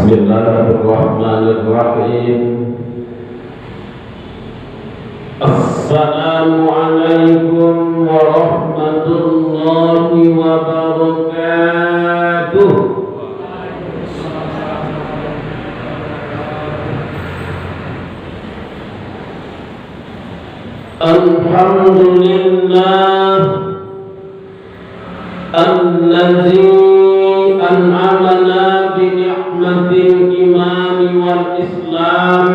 Bismillahirrahmanirrahim. Assalamualaikum warahmatullahi wabarakatuh. Alhamdulillah alladzi an'amana bi ni'matil iman wal islam.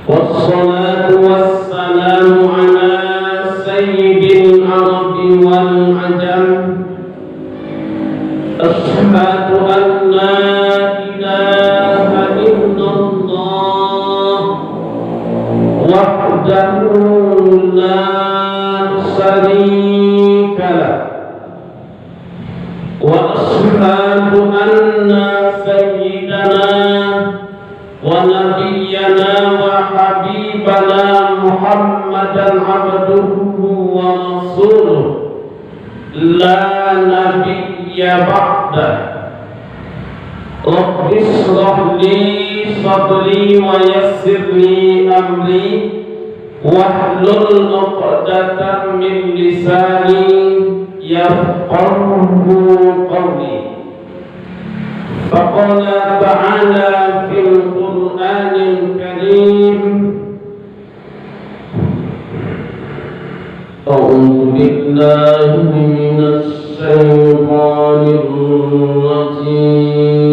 Wassalatu wassalamu ala sayyidil arabi wal ajam. Asyhadu an la ilaha illallah wahdahu la syarika lah. Wa asyhadu anna sayyidana wa nabiyyana wa habibana Muhammadan abduhu wa rasuluh la nabiyya ba'da. Rabbi shrah li sadri wa yassir li amri wahlul 'uqdatam min lisani yafqahu qawli. Faqala ta'ala fil Qur'anil Karim, a'udzu billahi minasy syaithanir rajim.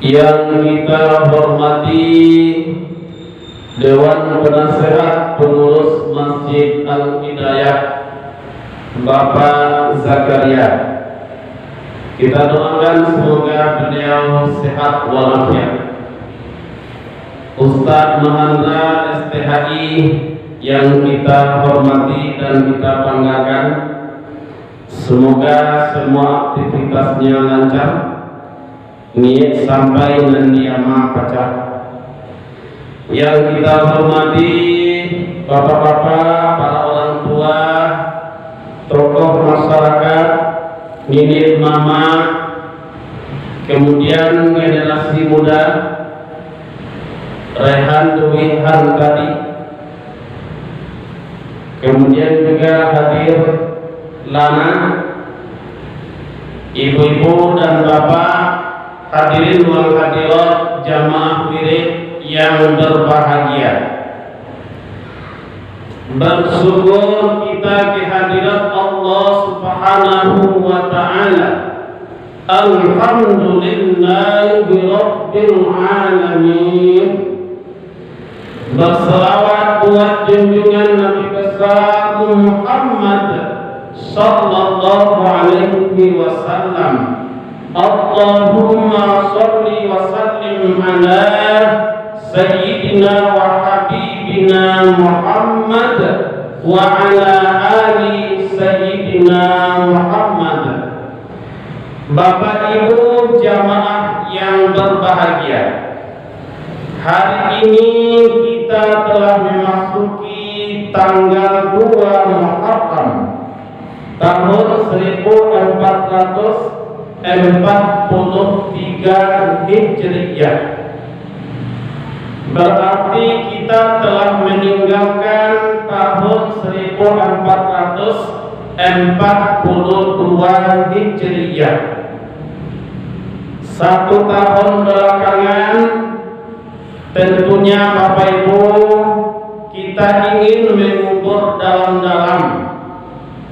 Yang kita hormati Dewan Penasehat Pengurus Masjid Al-Hidayah Bapak Zakaria, kita doakan semoga beliau sehat walafiat. Ustadz Mahendra STHI yang kita hormati dan kita banggakan, semoga semua aktivitasnya lancar, niat sampai nanti ama pacah. Yang kita hormati bapak-bapak, para orang tua, tokoh masyarakat, nini mama, kemudian generasi muda, Rehan Tuwihan tadi, kemudian juga hadir Lana, ibu-ibu dan bapak, hadirin wal hadirat, jamaah wirid yang berbahagia. Bersyukur kita kehadirat Allah Subhanahu wa ta'ala. Alhamdulillahi rabbil alamin. Berselawat buat junjungan Nabi besar Muhammad sallallahu alaihi wasallam. Allahumma sholli wa sallim ala sayyidina wa habibina Muhammad wa ala ali Sayyidina Muhammad. Bapak Ibu jamaah yang berbahagia, hari ini kita telah memasuki tanggal 2 Muharram tahun 1443 Hijriah. Berarti kita telah meninggalkan tahun 1442 Hijriah. 1 tahun belakangan tentunya Bapak Ibu kita ingin mengubur dalam-dalam.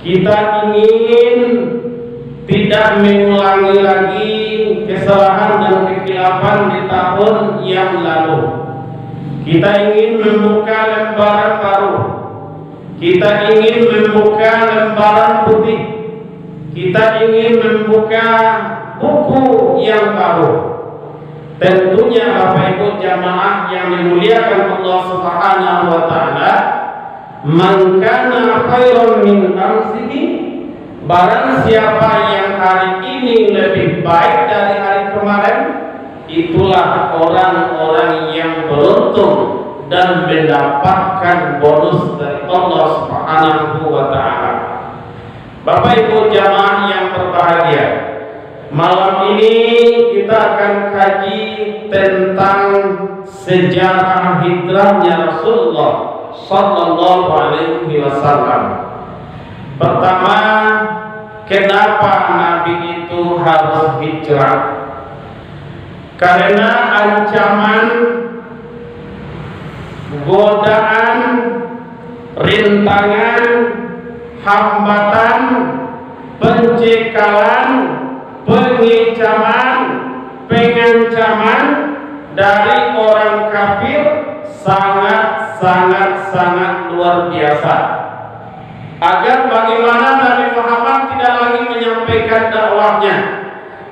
Kita ingin tidak mengulangi lagi kesalahan dan kekhilafan di tahun yang lalu. Kita ingin membuka lembaran baru. Kita ingin membuka lembaran putih. Kita ingin membuka buku yang baru. Tentunya Bapak Ibu jamaah yang dimuliakan Allah Subhanahu wa taala, man kana khairan min amsihi, barang siapa yang hari ini lebih baik dari hari kemarin, itulah orang-orang yang beruntung dan mendapatkan bonus dari Allah Subhanahu wa taala. Bapak Ibu jamaah yang berbahagia, malam ini kita akan kaji tentang sejarah hijrahnya Rasulullah sallallahu alaihi wasallam. Pertama, kenapa Nabi itu harus hijrah? Karena ancaman, godaan, rintangan, hambatan, pencekalan, pengincaman, pengancaman dari orang kafir sangat luar biasa. Agar bagaimana Nabi Muhammad tidak lagi menyampaikan dakwahnya,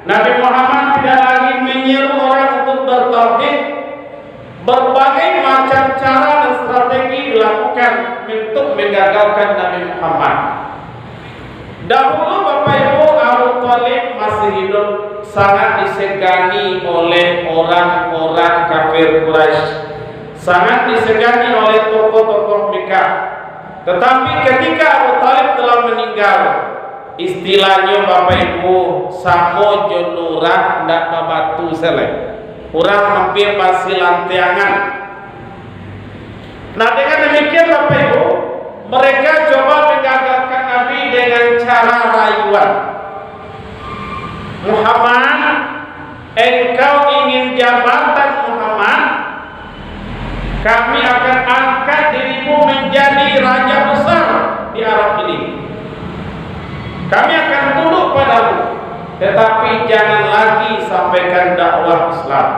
Nabi Muhammad tidak lagi menyeru orang untuk bertauhid. Berbagai macam cara dan strategi dilakukan untuk menggagalkan Nabi Muhammad. Dahulu Bapak Ibu, Abu Thalib masih hidup, sangat disegani oleh orang-orang kafir Quraisy, sangat disegani oleh tokoh-tokoh Mekah. Tetapi ketika Abu Thalib telah meninggal, istilahnya Bapak Ibu, samo jonurah ndak babatu selek, kurang mampir masih lantiangan. Nah, dengan demikian Bapak Ibu, mereka coba menggagalkan Nabi dengan cara rayuan. Muhammad, engkau ingin jabatan Muhammad, kami akan angkat dirimu menjadi raja besar di Arab ini. Kami akan tunduk padamu, tetapi jangan lagi sampaikan dakwah Islam.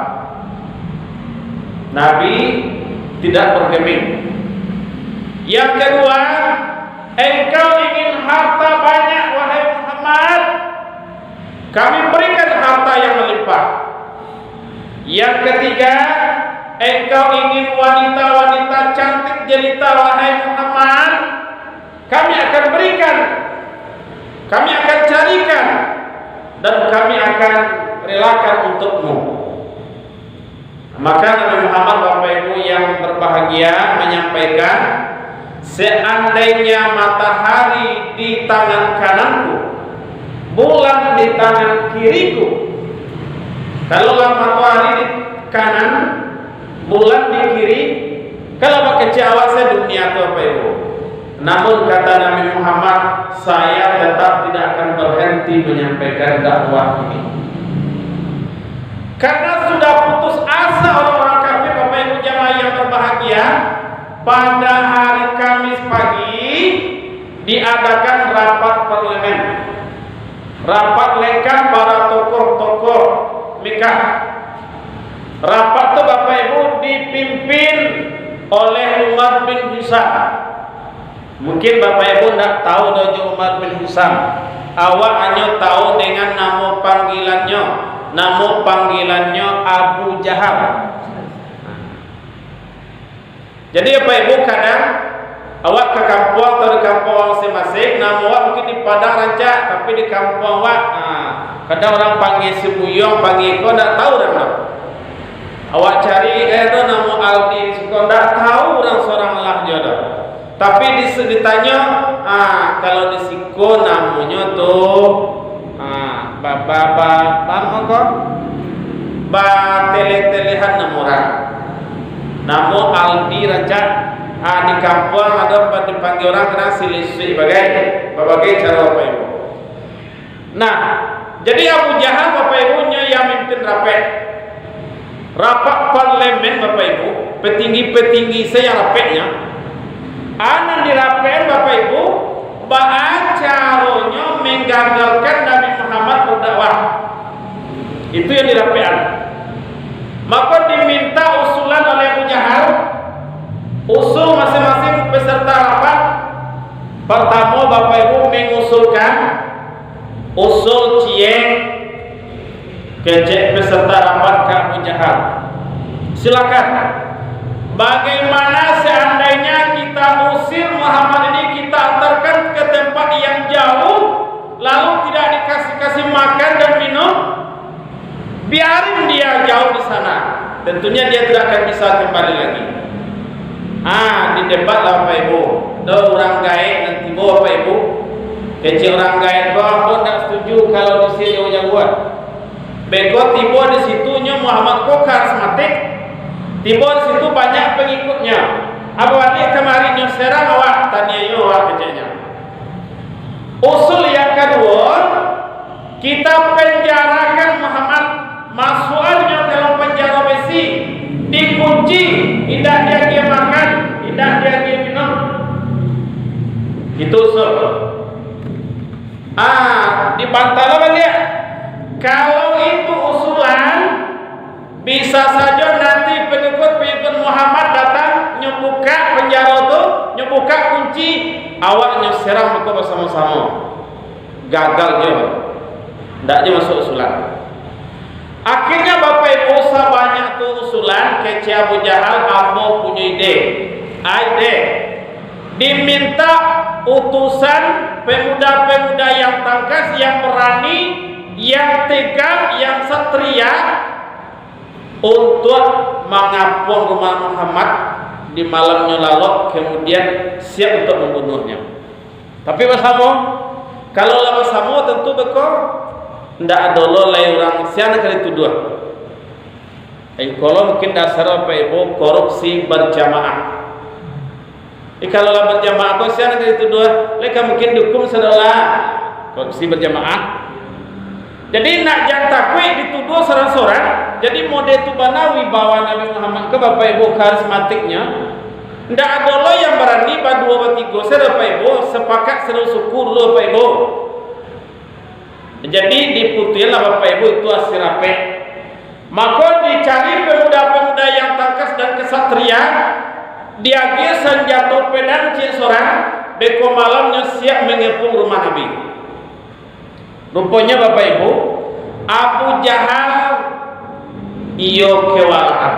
Nabi tidak bergeming. Yang kedua, engkau ingin harta banyak wahai Muhammad, kami berikan harta yang melimpah. Yang ketiga, engkau ingin wanita-wanita cantik jelita wahai Muhammad, kami akan berikan, kami akan carikan, dan kami akan relakan untukmu. Maka Nabi Muhammad, Bapak Ibu yang berbahagia, menyampaikan, seandainya matahari di tangan kananku, bulan di tangan kiriku, kalaulah matahari di kanan, bulan di kiri, kalau kecewa saya dunia itu Bapak Ibu. Namun kata Nabi Muhammad, saya tetap tidak akan berhenti menyampaikan dakwah ini. Karena sudah putus asa orang-orang kafir, Bapak Ibu jamaah yang berbahagia, pada hari Kamis pagi diadakan rapat parlemen, rapat lengkap para tokoh-tokoh Mekah. Rapat itu Bapak Ibu dipimpin oleh Umar bin Hisam. Mungkin Bapak Ibu tidak tahu dojo Umar bin Hisam. Awak hanya tahu dengan nama panggilannya. Nama panggilannya Abu Jahal. Jadi Bapak Ibu kadang awak ke kampung atau di kampung masing-masing, nama awak mungkin di Padang Rancak, tapi di kampung awak kadang orang panggil Sebuyong, panggil kau tak tahu dah. Awak cari nama Aldi, kau tak tahu orang seorang lah jodoh. Tapi ditanya, kalau di Siko namanya tuh tele-telehan nama orang. Nama Aldi Rancak. Di kampung ada dipanggil orang kena silisui bagai cara Bapak Ibu. Nah, jadi Abu Jahal Bapak Ibunya yang mimpin rapat parlemen Bapak Ibu, petinggi-petinggi saya rapatnya. Anak di rapat Bapak Ibu, caranya menggagalkan Nabi Muhammad berdakwah. Itu yang dirapatkan. Maka diminta usulan oleh Abu Jahal. Usul masing-masing peserta rapat. Pertama Bapak Ibu mengusulkan usul Cieng kecek peserta rapat ke Abu Jahal. Silakan. Bagaimana seandainya kita usir Muhammad ini, kita antarkan ke tempat yang jauh, lalu tidak dikasih makan dan minum, biarin dia jauh di sana. Tentunya dia tidak akan bisa kembali lagi. Di debat lah Bapak Ibu. Do orang gaib nanti bawa Bapak Ibu. Kecil orang gaib kau tak setuju kalau di sini yang buat. Bego tiba di situnya Muhammad kok karismatik. Tiba di situ banyak pengikutnya. Apa balik kemarin yang serang awak tanya yo awak kecilnya. Usul yang kedua, kita penjarakan Muhammad, masuknya dalam penjara besi, dikunci, tidak dia makan, tidak dia minum. Itu usul. Dibantah apa dia? Kalau itu usulan, bisa saja nanti pengikut Muhammad datang nyebuka penjara itu, nyebuka kunci, awaknya serang mereka bersama-sama. Gagal dia, tidak dia masuk usulan. Akhirnya Bapak Ibu banyak tuh usulan kece Abu Jahal ambo punya ide. Diminta utusan pemuda-pemuda yang tangkas, yang berani, yang tegar, yang satria untuk mengapung rumah Muhammad di malamnya lalu, kemudian siap untuk membunuhnya. Tapi bersama, kalau lama sama tentu bekor ndak ada lo lay orang siapa kali itu dua. Kalau mungkin dasar Bapak Ibu korupsi berjamaah. Kalau lah berjamaah kau siapa kali itu dua, mereka mungkin dihukum sedolah korupsi berjamaah. Jadi nak jangan takut dituduh seorang-seorang. Jadi mode itu banawi bawa Nabi Muhammad ke Bapak Ibu karismatiknya. Ndak ada lo yang berani berdua bertiga. Saya Bapak Ibu sepakat seru syukur lo Bapak Ibu. Jadi diputuhlah Bapak Ibu itu hasil rapet. Maka dicari pemuda-pemuda yang tangkas dan kesatria. Dia senjata pedang cik seorang. Beko malamnya siap mengepung rumah Nabi. Rupanya Bapak Ibu, Abu Jahal iyo kewalahan.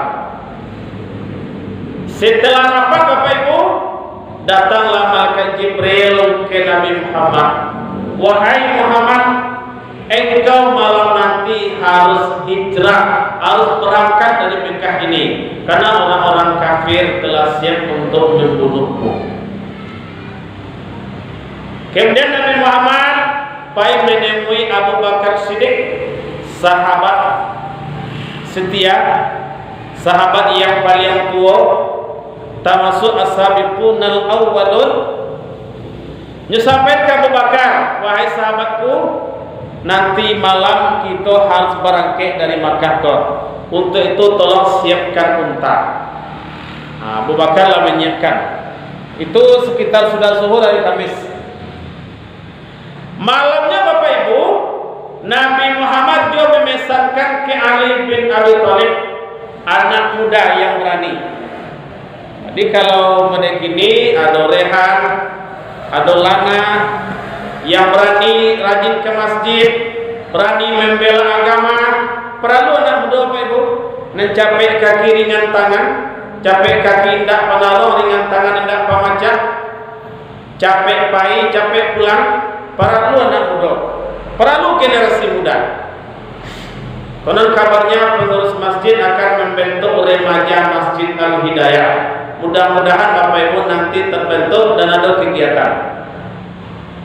Setelah rapat Bapak Ibu, datanglah malaikat Jibril ke Nabi Muhammad. Wahai Muhammad, engkau malam nanti harus hijrah, harus berangkat dari Mekah ini, karena orang-orang kafir telah siap untuk membunuhmu. Kemudian Nabi Muhammad baik menemui Abu Bakar Siddiq, sahabat setia, sahabat yang paling tua, termasuk as-sabiqunal awwalun. Nyampaikan Abu Bakar, wahai sahabatku, nanti malam kita harus berangkat dari Makkah kau. Untuk itu tolong siapkan unta. Abu Bakar lah menyiapkan. Itu sekitar sudah zuhur hari Kamis. Malamnya Bapak Ibu, Nabi Muhammad juga memesankan ke Ali bin Abi Thalib, anak muda yang berani. Jadi kalau mereka ini ada Rehan, ada Lana yang berani, rajin ke masjid, berani membela agama. Perlu anak muda Bapak Ibu, mencapai kaki ringan tangan, capek kaki tidak penaruh ringan tangan tidak pemacah. capek pai, capek pulang, perlu anak muda, perlu generasi muda. Konon kabarnya pengurus masjid akan membentuk remaja Masjid Al-Hidayah. Mudah-mudahan Bapak Ibu nanti terbentuk dan ada kegiatan.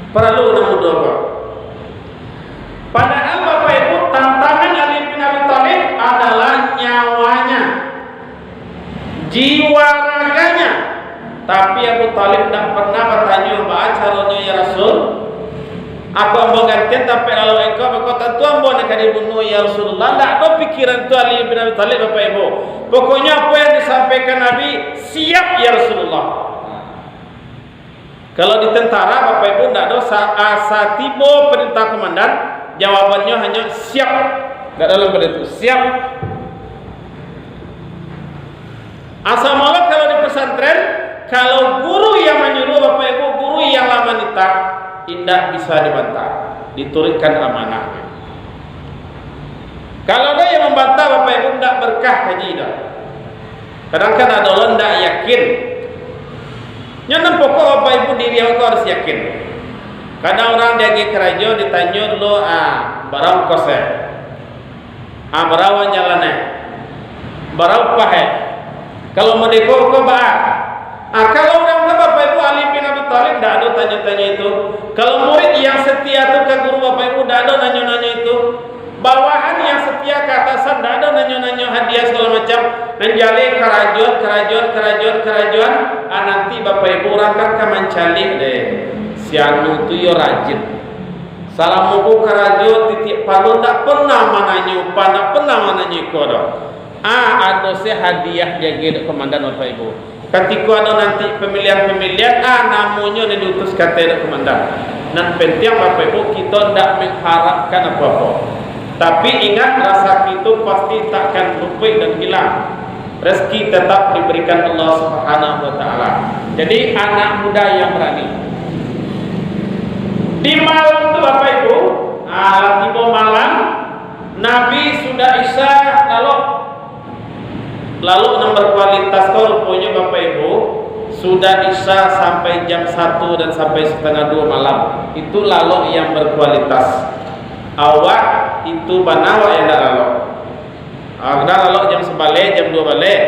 Perlu anak muda kok. Padahal Bapak Ibu, tantangan Ali bin Abi Thalib adalah nyawanya, jiwa raganya. Tapi Abu Thalib tidak pernah bertanya, "Apa caranya ya Rasul? Aku ambo gantian tapi lalu engkau tentu ambo nak dibunuh ya Rasulullah." Tidak ada pikiran itu Ali bin Abi Thalib Bapak Ibu. Pokoknya apa yang disampaikan Nabi, siap ya Rasulullah. Kalau di tentara Bapak Ibu tidak ada saat tiba perintah komandan, jawabannya hanya siap. Tidak dalam pada itu siap. Asal malah kalau di pesantren, kalau guru yang menyuruh Bapak Ibu, guru yang lama nita, tidak bisa dibantah, diturunkan amanahnya. Kalau ada yang membantah Bapak Ibu, tidak berkah kaji dah. Kadang-kadang ada orang tidak yakin. Yang pokok Bapak Ibu diri aku harus yakin. Kadang orang dia pergi kerja ditanya dulu, barang kose, barawan jalannya, barang pahe. Kalau mau deko kau kalau orang Bapak Ibu Ali bin Abi Thalib tidak ada tanya-tanya itu. Kalau murid yang setia itu ke guru Bapak Ibu tidak ada nanya-nanya itu. Bawahan yang setia ke atasan tidak ada nanya-nanya hadiah segala macam. Menjali kerajuan. Nanti Bapak Ibu orang kan mencari deh. Si anu itu yo rajin. Salam muku kerajuan titik palu tak pernah mananya upah, tak pernah mananya kodoh. Ada se hadiah jaga komandan Bapak Ibu. Ketika ada nanti pemilihan, namanya yang diutus kata komandan. Dan penting Bapak Ibu, kita tidak mengharapkan apa-apa. Tapi ingat, rasa kita pasti takkan luput dan hilang. Rezeki tetap diberikan Allah Subhanahu wa Ta'ala. Jadi anak muda yang berani. Di malam itu Bapak Ibu, tiba malam, Nabi sudah isya lalu nomor kualitas kau rupanya Bapak Ibu sudah isya sampai jam 1 dan sampai setengah 2 malam. Itu lalu yang berkualitas. Awak itu banawa yang tak lalu. Ada lalu jam 1 balik, jam 2 balik.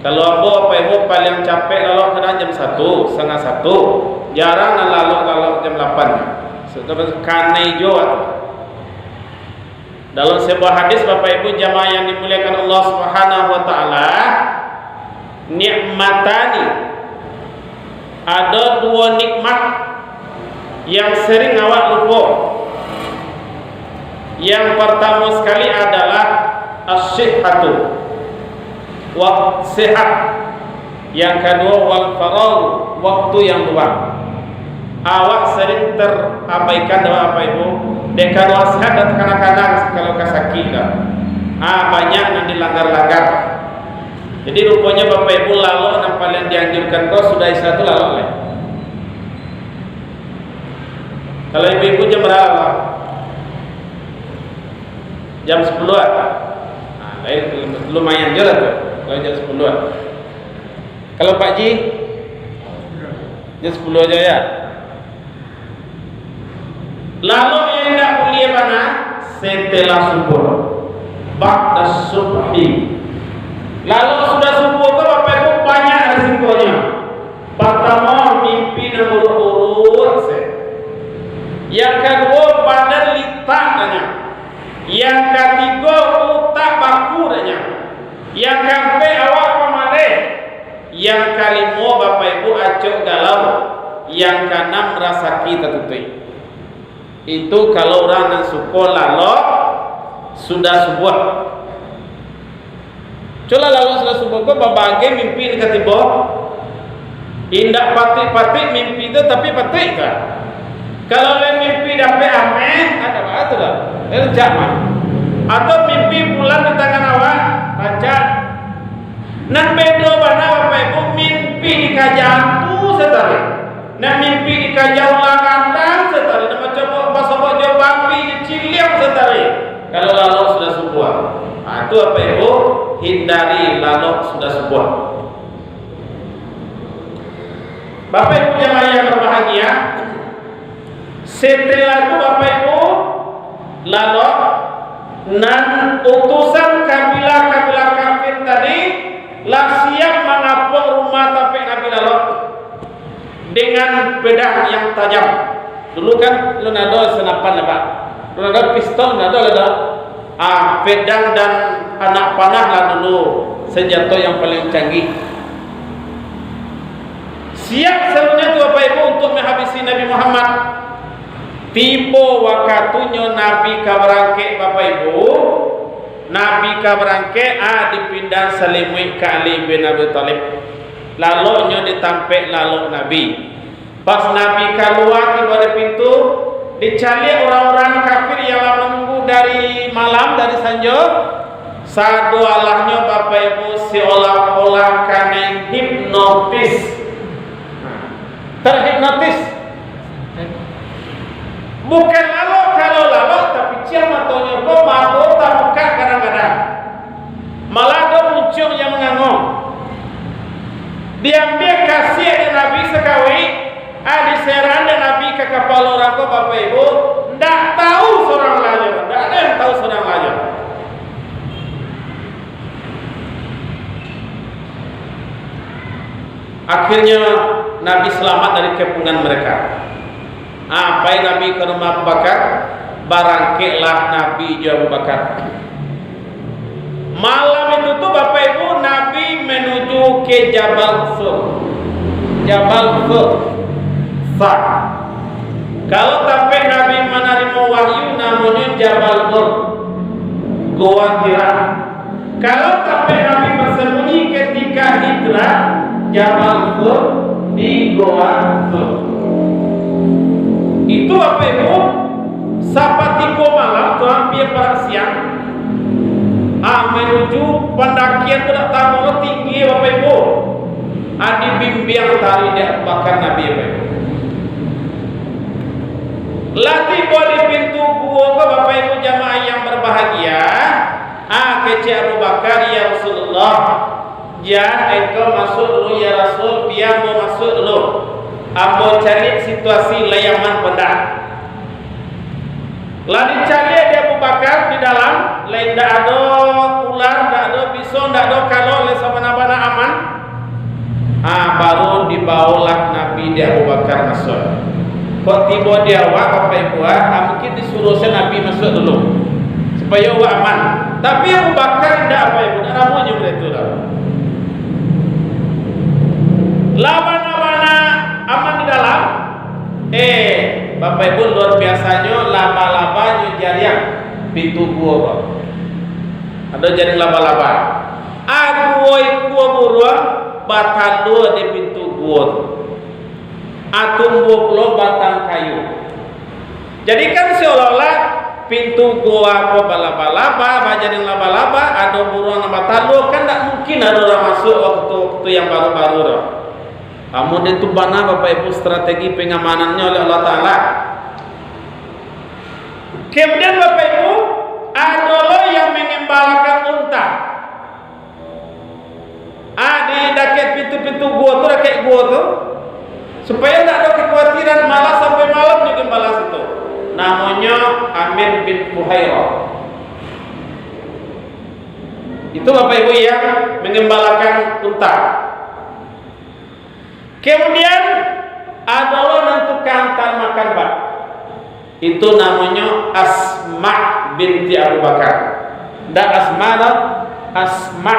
Kalau ambo Bapak Ibu paling capek lalu kadang jam 1, setengah 1. Jarang lalu jam 8. Sudah kanai jauh. Dalam sebuah hadis Bapak Ibu jamaah yang dimuliakan Allah Subhanahu wa Ta'ala, nikmatani, ada 2 nikmat yang sering awak lupa. Yang pertama sekali adalah as-sihhatu, sehat. Yang kedua wal faragh, waktu yang luang. Awak sering terabaikan Bapak Ibu. Dekat sehat dan kadang-kadang kalau kasaki dah. Banyak yang dilanggar-langgar. Jadi rupanya Bapak Ibu lalu yang paling dianjurkan kau sudah isya itu lalu. Kalau ibu-ibu jam berapa? Jam 10-an. Lumayan juga tuh. Kalau jam 10-an. Kalau Pak Ji jam 10 aja ya. Lalu yang tidak kuliah mana? Setelah subuh, ba'da subhi. Lalu sudah subuh ke Bapak Ibu banyak risikonya. Pertama mimpi nomor urut. Yang kedua badan litaknya. Yang ketiga utak bakurnya. Yang keempat awak pemadai. Yang kelima Bapak Ibu acok galau. Yang keenam merasa kita tutup. Itu kalau orang yang sekolah lo sudah sebuah. Coba lalu sudah sebuah kau berbagai mimpi dekat tiba. Indak patik-patik mimpi itu tapi patik kan. Kalau mimpi dapat ameh ada apa tu lah? Itu jaman. Atau mimpi bulan di tangan awak baca. Nan beda mana Bapak Ibu mimpi di kajang tu setari. Nan mimpi di kajang langandang setari. Nama coba pasok jauh babi ciliang setari. Kalau lalu sudah sebuah. Itu Bapak Ibu hindari lalu sudah sebuah. Bapak Ibu jamaah yang berbahagia, setelah itu Bapak Ibu lalu nan utusan kabilah-kabilah kafir tadi lah siap mengapung rumah tapi Nabi lalu dengan pedang yang tajam. Dulu kan lu nado senapan lah Pak, lu nado pistol, nado ada pedang dan anak panah lah dulu senjata yang paling canggih. Siap seluruhnya tu Bapak Ibu untuk menghabisi Nabi Muhammad. Tiba waktunya Nabi kabarangke Bapak Ibu. Nabi kabarangke dipindah selimut ke Ali bin Abi Thalib. Lalu nya ditampek lalu Nabi. Pas Nabi keluar tiba di pintu, dicari orang-orang kafir yang menunggu dari malam dari sanjo. Sadu Allahnya Bapak Ibu seolah-olah kena hipnotis. Terhipnotis. Bukan lalu kalau lalu tapi ciam matonya kok mata tak buka kadang-kadang. Malah ada muncul yang mengangong. Diambil kasih ada Nabi sekawi, diserang dan Nabi ke kapal orang kok Bapak Ibu, ndak tahu seorang lain, ndak ada yang tahu seorang lain. Akhirnya Nabi selamat dari kepungan mereka. Apa yang Nabi ke rumah Abu Bakar, barangkelah Nabi Abu Bakar. Malam itu tuh Bapak Ibu Nabi menuju ke Jabal Sur. Jabal Sur. Kalau sampai Nabi menerima wahyu namanya Jabal Nur, Goa Hira. Kalau sampai Nabi bersembunyi ketika hijrah, Jabal Sur di Goa Sur. Itu Bapak Ibu sapatiko malam tu hampir pada siang menuju pendakian tidak tahu tinggi Bapak Ibu dibimbing tari di atas Nabi Bapak Ibu. Latih di pintu gua ke Bapak Ibu jamaah yang berbahagia. Kece Abu Bakar, ya Rasulullah, jangan engkau masuk dulu ya Rasul, biar mau masuk dulu. Ambo cari situasi layaman pendak. Lalu cari dia Abu Bakar di dalam, lain tak ada ular, tak ada bison, tak ada kalau oleh sabana-bana aman. Baru dibawalah Nabi dia Abu Bakar masuk. Kok tiba dia awak Bapak Ibu, mungkin disuruh Nabi masuk dulu supaya awak aman. Tapi Abu Bakar tidak Bapak Ibu, tak namanya begitu dah. Labana aman di dalam. Bapak Ibu luar biasanya laba-labanya jarian pintu gua Pak. Ada jaring laba-laba. Gua buruan batang dua di pintu gua. Tumbuh pulau batang kayu. Jadi kan seolah-olah pintu gua kok laba-laba, jaring laba-laba, ada buruan batang dua kan tak mungkin ada orang masuk waktu yang baru-baru dah. Namun itu bana Bapak Ibu strategi pengamanannya oleh Allah Ta'ala. Kemudian Bapak Ibu adalah yang mengembalakan unta. Di dekat pintu-pintu gua tu, dekat gua tu, supaya tak ada kekhawatiran malah sampai malam digembala situ. Namanya Amir bin Fuhairah. Itu Bapak Ibu yang mengembalakan unta. Kemudian adalah menentukan tan makan Pak. Itu namanya Asma binti Abu Bakar. Dan Asma.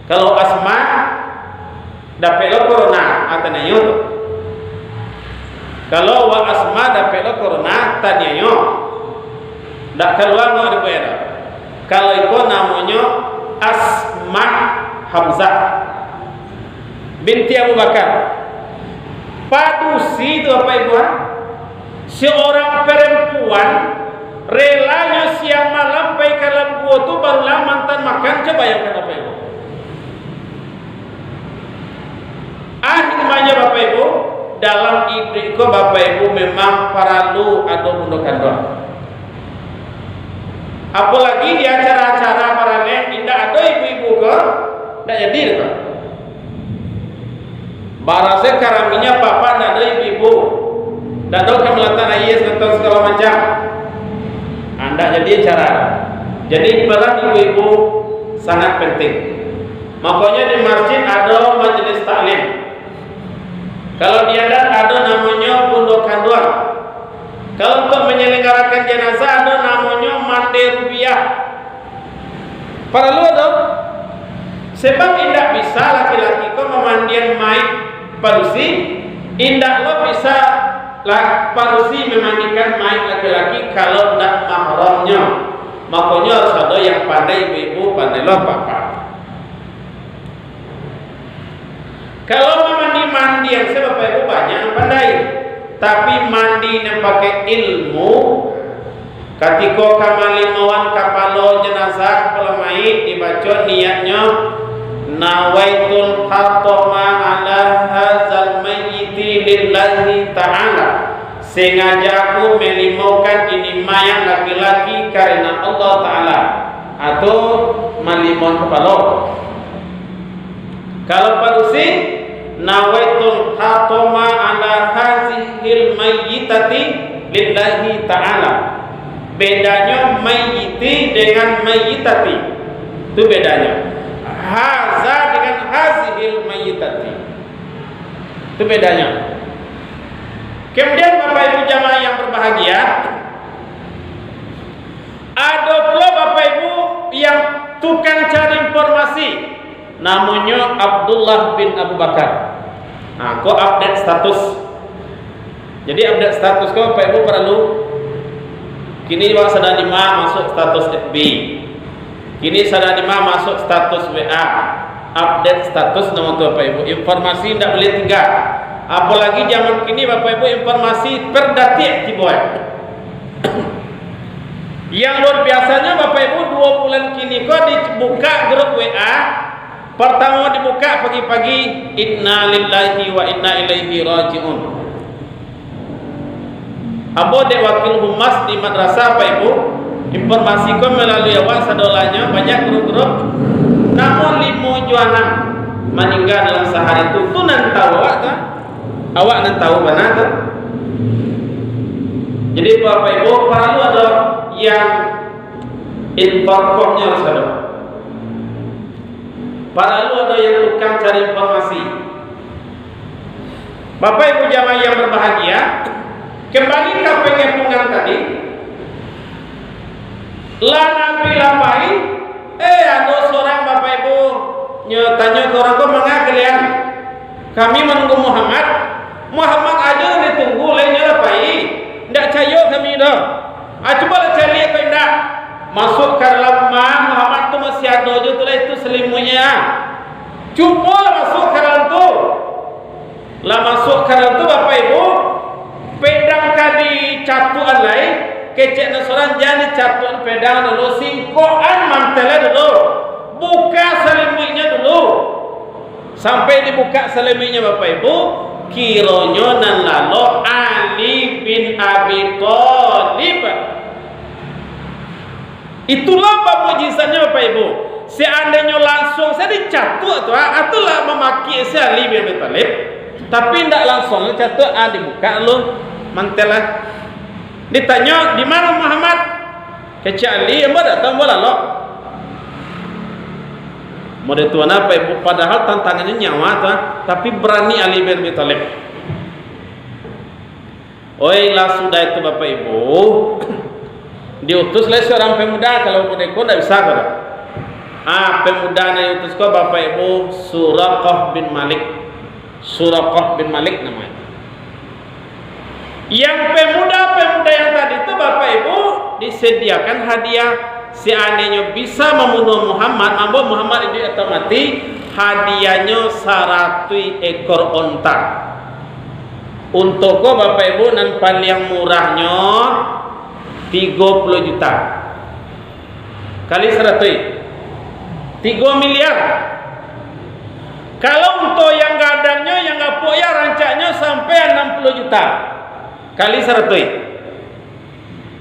Kalau Asma dapat lo corona atanya itu. Kalau wa Asma dapat lo corona tanya yo. Dak keluar nggak ada. Kalau itu namanya Asma Hamzah binti Abu Bakar. Padusi itu apa Ibu? Seorang perempuan relanya siang malam pergi ke dalam gua tu barulah mantan makan. Coba bayangkan Bapak Ibu. Akhirnya Bapak Ibu dalam ideko Bapak Ibu memang perlu ada mundokan doa. Apalagi di acara-acara paralel tidak ada ibu-ibu ke tidak jadi kan. barase karaminya papa ndak ada ibu, ndak ada kemelatan ayah atau segala macam. Anda jadi cara. Jadi peran ibu-ibu sangat penting. Makanya di masjid ada majelis taklim. Kalau di adat ada namanya pundokan doang. Kalau untuk menyelenggarakan jenazah ada namanya mandi rupiah. Perlu dong. Sebab tidak bisa laki-laki kau memandian mayit parusi, indah lo bisa parusi memandikan mayit laki-laki kalau tidak mahramnya. Makanya harus ada yang pandai ibu-ibu, pandai lo papa. Kalau mandi yang saya bapak ibu banyak yang pandai, tapi mandi yang pakai ilmu, ketika kamalimawan kapalo jenazah kepala mayit dibaca niatnya nawaitul khatama ala hazal mayyiti lillahi ta'ala, sengaja aku melimaukan ini mayat laki-laki karena Allah Ta'ala, atau malimon kepala. Kalau parusi nawaitul khatama ala hazihil mayyitati lillahi ta'ala. Bedanya mayyiti dengan mayyitati, itu bedanya. Haza dengan hazihil mayyitati, itu bedanya. Kemudian Bapak Ibu jamaah yang berbahagia, ada pula Bapak Ibu yang tukang cari informasi, namanya Abdullah bin Abu Bakar. Nah, kau update status. Jadi update status kau Bapak Ibu perlu. Kini bang sedang 5 masuk status FB. Kini sedang 5 masuk status WA. Update status nama tu Bapak Ibu. Informasi tidak boleh tinggal. Apalagi zaman kini Bapak Ibu informasi per detik dibuat. Yang luar biasanya Bapak Ibu 2 bulan kini kau dibuka grup WA. Pertama dibuka pagi-pagi, inna lillahi wa inna ilaihi raji'un. Abo dek wakil humas di madrasah Pak Ibu, informasikan melalui awak sadolanya banyak grup-grup. Namun 5 juanan meninggal dalam sehari itu nan tahu awak kan? Awak nan tahu benar kan? Jadi Bapak Ibu perlu ada yang informnya harus ada. Perlu ada yang tukang cari informasi. Bapak Ibu jamaah yang berbahagia, kembali ke pengepungan tadi. La nabi lapai, ada seorang Bapak Ibu tanya ke orang kau mengakalian. Kami menunggu Muhammad. Muhammad aja ditunggu lainnya lapai. Tidak cayo kami dah. Coba cari kau tidak. Masuk ke dalam Muhammad tu masih ada je tu lah itu selimutnya. Cuba lah masuk ke dalam tu. Lah masuk ke dalam tu Bapak Ibu, pedang kadi catuan lain, kecek nasoran jangan catuan pedang dulu, singkoan mantelnya dulu. Buka selimutnya dulu. Sampai dibuka selimutnya Bapak Ibu, kiranya nan lalu Ali bin Abi Thalib. Itulah mukjizatnya Bapak Ibu. Seandainya langsung saya dicatu atau lah memaki si Ali bin Abi Thalib, tapi tidak langsung catu dibuka lu mantelah. Ditanya di mana Muhammad? Kecik Ali, yang datang bola lo. Model tuan apa Ibu? Padahal tantangannya nyawa tapi berani Ali bin Abi Thalib. Oi lah sudah itu Bapak Ibu. Diutus oleh seorang pemuda, kalau pemuda tidak bisa kada. Pemuda yang diutus kau Bapak Ibu Suraqah bin Malik. Suraqah bin Malik namanya. Yang pemuda yang tadi itu Bapak Ibu disediakan hadiah. Seandainya bisa membunuh Muhammad, mampu Muhammad itu atau mati, hadiahnya 100 ekor onta. Untuk kau Bapak Ibu nan paling murahnya 30 juta kali 100 3 miliar. Kalau untuk yang gadangnya yang ngapuk ya rancaknya sampai 60 juta kali 100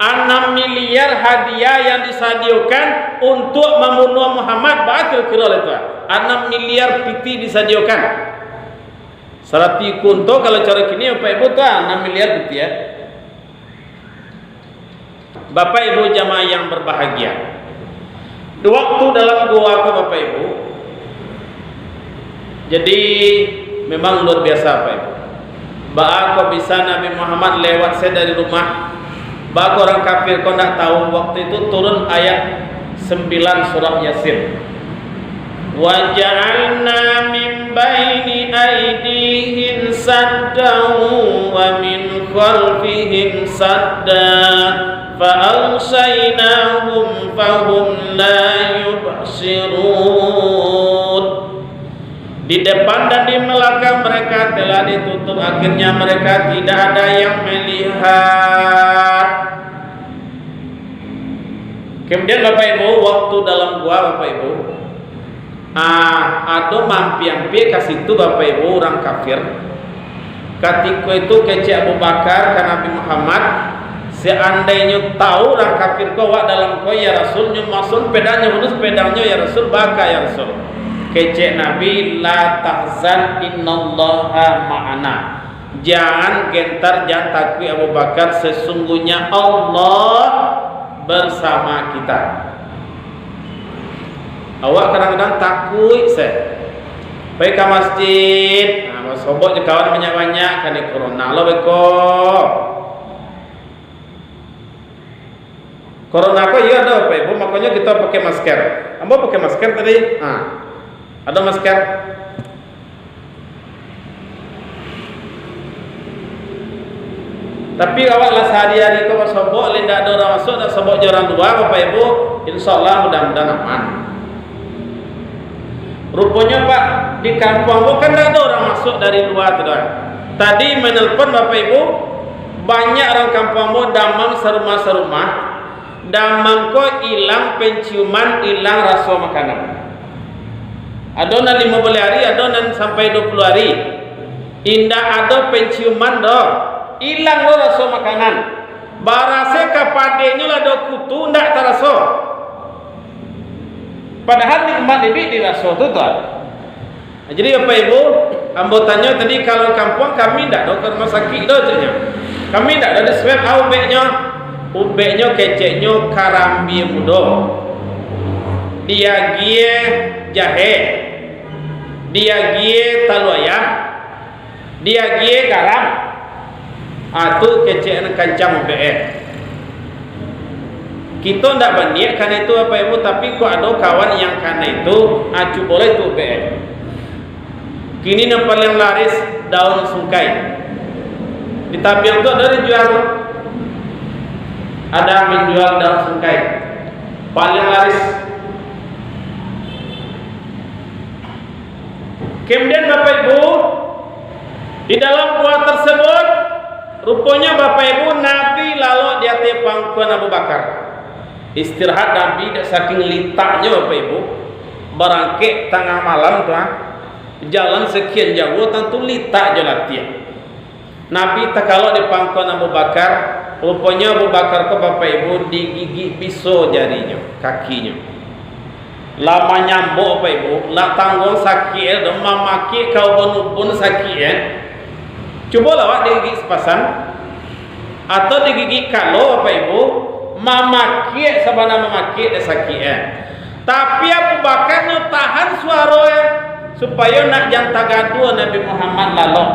6 miliar hadiah yang disediakan untuk membunuh Muhammad. Kira-kira itu 6 miliar piti disediakan. Sarati kunto kalau cara kini Bapak Ibu tuh 6 miliar gitu ya. Bapak Ibu jamaah yang berbahagia, waktu dalam gua ke Bapak Ibu, jadi memang luar biasa Bapak Ibu. Kok bisa Nabi Muhammad lewat saya dari rumah, orang kafir kok tidak tahu. Waktu itu turun ayat 9 surah Yasin. Wa ja'alna min baini aydihim saddan wa min khalfihim saddan فَأَغْشَيْنَاهُمْ فَهُمْ لَا يُبْصِرُونَ. Di depan dan di belakang mereka telah ditutup, akhirnya mereka tidak ada yang melihat. Kemudian Bapak Ibu, waktu dalam gua Bapak Ibu, ada mampi-mampi kasih itu Bapak Ibu orang kafir. Ketika itu kece Abu Bakar ke Nabi Muhammad, seandainya tahu orang kafir kau dalam kau ya Rasul nyumasun pedangnya hunus pedangnya ya Rasul baka ya Rasul. Kece Nabi, la tahzan innallaha ma'ana. Jangan gentar, jangan takut Abu Bakar, sesungguhnya Allah bersama kita. Awak kadang-kadang takut saya. Baik ke masjid, nah sobok je kawan banyak-banyak kan di corona lo beko. Corona kok iya ada Bapak Ibu, makanya kita pakai masker. Ambo pakai masker tadi? Ada masker? Tapi awaklah sehari-hari kau sobok, tidak ada orang masuk, tak sobok orang luar Bapak Ibu, insyaallah mudah-mudahan aman. Rupanya Pak, di kampung kan tidak ada orang masuk dari luar tidak. Tadi menelpon Bapak Ibu, banyak orang kampung damam serumah-serumah. Damam ko hilang penciuman, hilang rasa makanan. Adonan 15 hari, adonan sampai 20 hari. Indah ada penciuman doh, hilang lo rasa makanan. Barase kapadenya lah do kutu ndak terasa. Padahal nikmat lebih dirasa tu tuan. Jadi Bapak Ibu, ambo tanya tadi kalau kampung kami ndak ada rumah sakit doh cernya. Kami ndak ada swab ubeknya keceknya karambi mudo, dia gie jahe, dia gie talu ayam, dia gie garam, atau kecek kancang ubek. Kita ndak banyak karena itu Bapak Ibu, tapi kok ada kawan yang karena itu acu boleh tu ubek. Kini yang paling laris daun sungkai. Di tabiang tu ada dijual. Ada menjual daun sungkai paling laris. Kemudian Bapak Ibu, di dalam gua tersebut rupanya Bapak Ibu Nabi lalu di atas pangkuan Abu Bakar istirahat. Nabi saking litaknya Bapak Ibu berangkat tengah malam tuh, jalan sekian jauh tentu litak jalan. Nabi tak kalau di pangkuan Abu Bakar. Rupanya Abu Bakar ke Bapak Ibu digigit pisau jarinya, kakinya. Lama nyambuk Bapak Ibu, lah tanggung sakit, demam maki kau pun sakit Coba lawak digigit sepasan atau digigit kalau Bapak Ibu mamaki sabana mamaki dia sakit Tapi Abu Bakar tahan suara supaya nak jangan tagadu Nabi Muhammad lalu.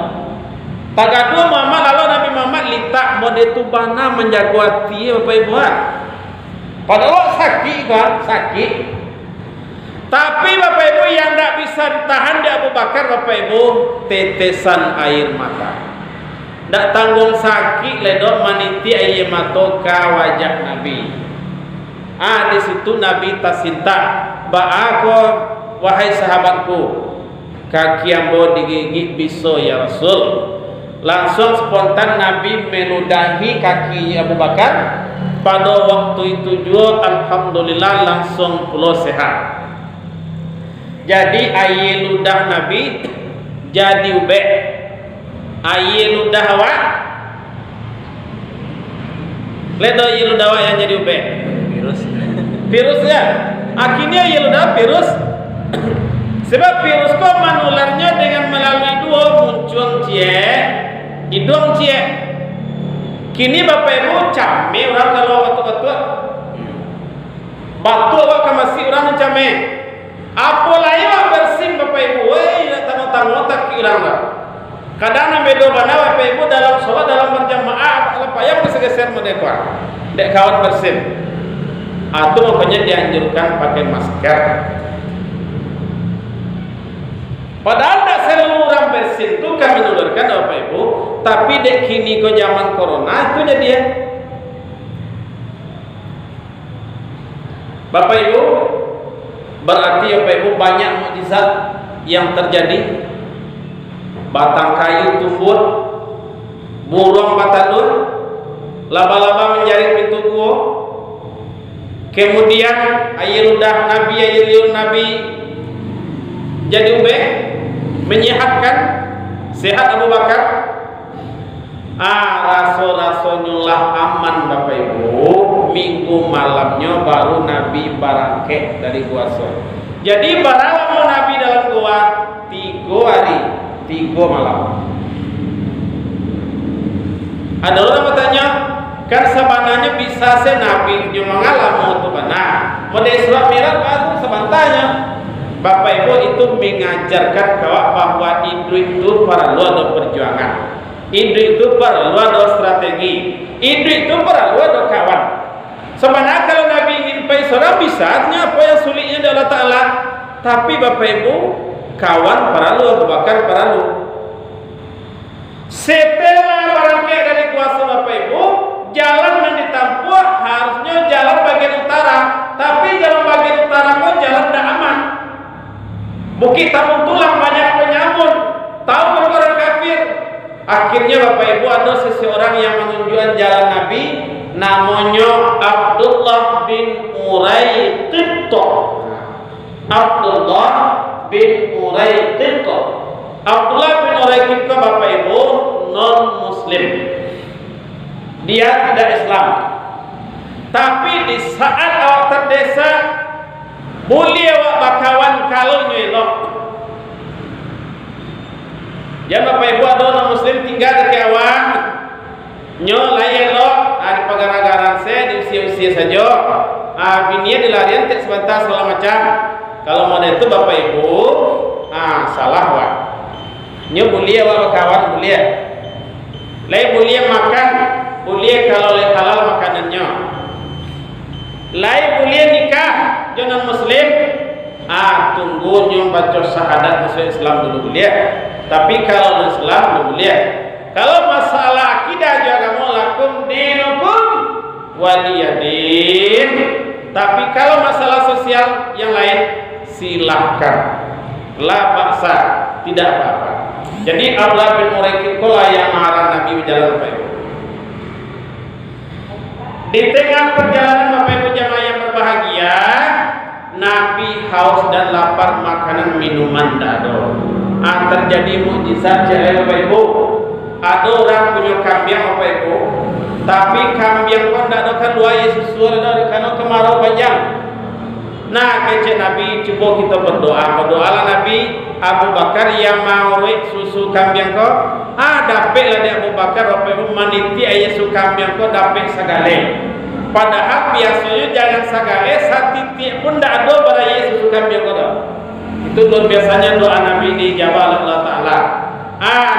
Tagadu Muhammad lalu Nabi Muhammad litak mode tu bana menjaga hati Bapak Ibu. Padahal sakit kan, sakit. Tapi Bapak Ibu yang tak bisa ditahan di Abu Bakar Bapak Ibu, tetesan air mata. Tak tanggung sakit ledok maniti air mata ke wajah Nabi. Di situ Nabi tasinta, "Ba'ako wahai sahabatku, kaki ambo digigit pisau ya Rasul." Langsung spontan Nabi meludahi kaki Abu Bakar. Pada waktu itu juga alhamdulillah langsung pulau sehat. Jadi air ludah Nabi jadi ubek. Air ludah awak ledo air ludah awak yang jadi ubek. Virus ya. Akhirnya air ludah virus. Sebab virus kok menularnya dengan melalui dua uncun cie, hidung cie. Kini Bapak Ibu came orang kalau betul-betul batu awak masih orang came. Apa lain bersin Bapak Ibu, tamu-tamu tak kirang lah. Kadang bedo mana Bapak Ibu dalam sholat dalam berjamaah apa yang bisa geser mereka, dek kawan bersin. Atau makanya dianjurkan pakai masker. Padahal tak seluruh orang bersin itu kami menulurkan Bapak Ibu, tapi dek kini ke zaman corona itu jadi ya. Bapak Ibu, berarti Bapak Ibu banyak mukjizat yang terjadi. Batang kayu tumbuh, burung batadun, laba-laba menjaring pintu gua. Kemudian air ludah Nabi, air liur Nabi jadi ube, menyehatkan, sehat Abu Bakar. Rasul-rasul nyulah aman Bapak Ibu. Minggu malamnya baru Nabi barangke dari gua so. Jadi barang Nabi dalam gua 3 hari, 3 malam. Ada orang bertanya, kan sebenarnya bisa se Nabi cuma ngalamu tu benar. Pada Isra Mi'raj baru sebantanya. Bapak Ibu itu mengajarkan bahwa hidup itu perlu ada perjuangan. Hidup itu perlu ada strategi. Hidup itu perlu ada kawan. Sebenarnya kalau Nabi ingin pergi surga bisa, apa yang sulitnya dari Allah Ta'ala. Tapi Bapak Ibu, kawan perlu, Abu Bakar perlu. Setelah barangkali dari kuasa Bapak Ibu, jalan yang ditempuh harusnya jalan bagian utara. Tapi jalan bagian utara kok jalan tidak aman. Bukit Tamun Tulang banyak penyamun. Tahu orang kafir. Akhirnya Bapak Ibu ada seseorang yang menunjukkan jalan Nabi. Namanya Abdullah bin Uraiqit. Abdullah bin Uraiqit. Abdullah bin Uraiqit Bapak Ibu non muslim. Dia tidak Islam. Tapi di saat awak terdesa, boleh awak bakawan kalau nyelok. Jangan Bapak Ibu ada non muslim tinggal di awak. Nyo layan lo, di pagara-garan saya di usia-usia saja. Bininya dilarian tak sebentar segala macam. Kalau mau itu Bapak Ibu, salah wak. Nyo boleh wak kawan boleh. Lai boleh makan, boleh kalau lai halal makanannya. Lai boleh nikah, jangan muslim. Tunggu nyo baca syahadat masuk Islam dulu boleh. Tapi kalau Islam belum boleh. Kalau masalah akidah juga kamu lakum dinukum waliyadin. Tapi kalau masalah sosial yang lain silahkan. La baksa, tidak apa-apa. Jadi Abdullah bin Uraiqit yang mengarang Nabi berjalan Bapak Ibu. Di tengah perjalanan Bapak Ibu jamaah yang berbahagia, Nabi haus dan lapar makanan minuman dado. Terjadi mukjizat jaya Bapak Ibu. Ada orang punya kambing Bapak Ibu, tapi kambing pun tidak ada keluar Yesus suara karena kemarau panjang. Nah, kece Nabi coba kita berdoalah Nabi Abu Bakar yang mau susu kambing kau, dapatlah dia Abu Bakar Bapak Ibu maniti ayah susu kambing kau dapat segale. Padahal biasanya jangan segale satitik pun tidak ada pada Yesus susu kambing kau. Itu luar biasanya doa Nabi dijawab Allah Ta'ala.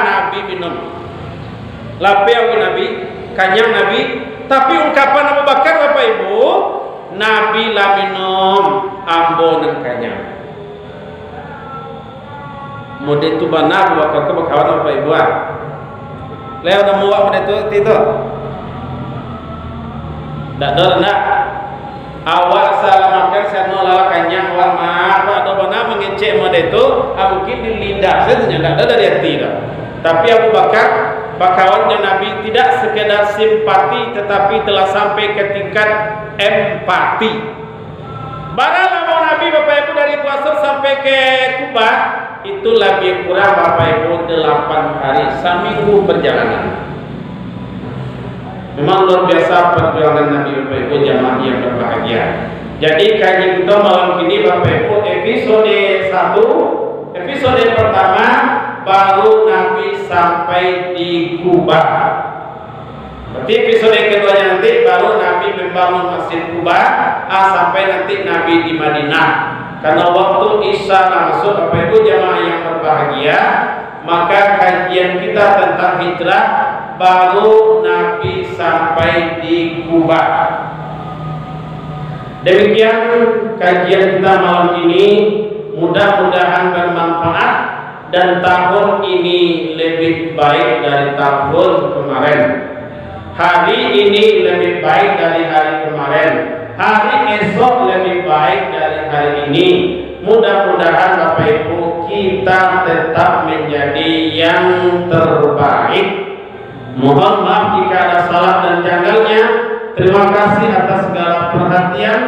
Nabi minum. Lapiau Nabi, kanyang Nabi, tapi ungkapan Abu Bakar Bapak Ibu, Nabi lah minum ambo dan kanyang. Mode tu bana Abu Bakar ke kawan Bapak Ibu. Leo dah muak mode tu itu. Tak ada nak. Awak salah makan saya nolak kanyang awak maaf ada bana mengecek mode tu, mungkin di lidah saja tak ada dari hati dah. Tapi Abu Bakar bakawannya Nabi tidak sekedar simpati tetapi telah sampai ke tingkat empati. Barang lama Nabi Bapak Ibu dari Qasr sampai ke Kuba itu lebih kurang Bapak Ibu 8 hari seminggu perjalanan. Memang luar biasa perjuangan Nabi Bapak Ibu jamaah yang berbahagia. Jadi kajian kita malam ini Bapak Ibu episode 1, episode pertama baru Nabi sampai di Kuba. Berarti episode keduanya nanti baru Nabi membangun Masjid Kuba, sampai nanti Nabi di Madinah. Karena waktu Isya langsung Bapak Ibu jamaah yang berbahagia, maka kajian kita tentang hijrah baru Nabi sampai di Kuba. Demikian kajian kita malam ini, mudah-mudahan bermanfaat dan tahun ini lebih baik dari tahun kemarin. Hari ini lebih baik dari hari kemarin. Hari esok lebih baik dari hari ini. Mudah-mudahan Bapak Ibu kita tetap menjadi yang terbaik. Mohon maaf jika ada salah dan janggalnya. Terima kasih atas segala perhatian.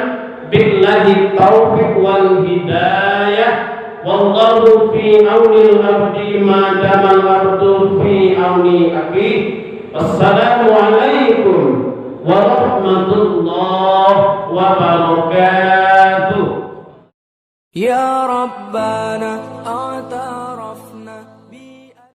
Billahi taufiq wal hidayah. Wallahu fi aunil abdi ma damal abdu fi auni akhi. Wassalamualaikum warahmatullahi wabarakatuh. Ya Rabbana a'ta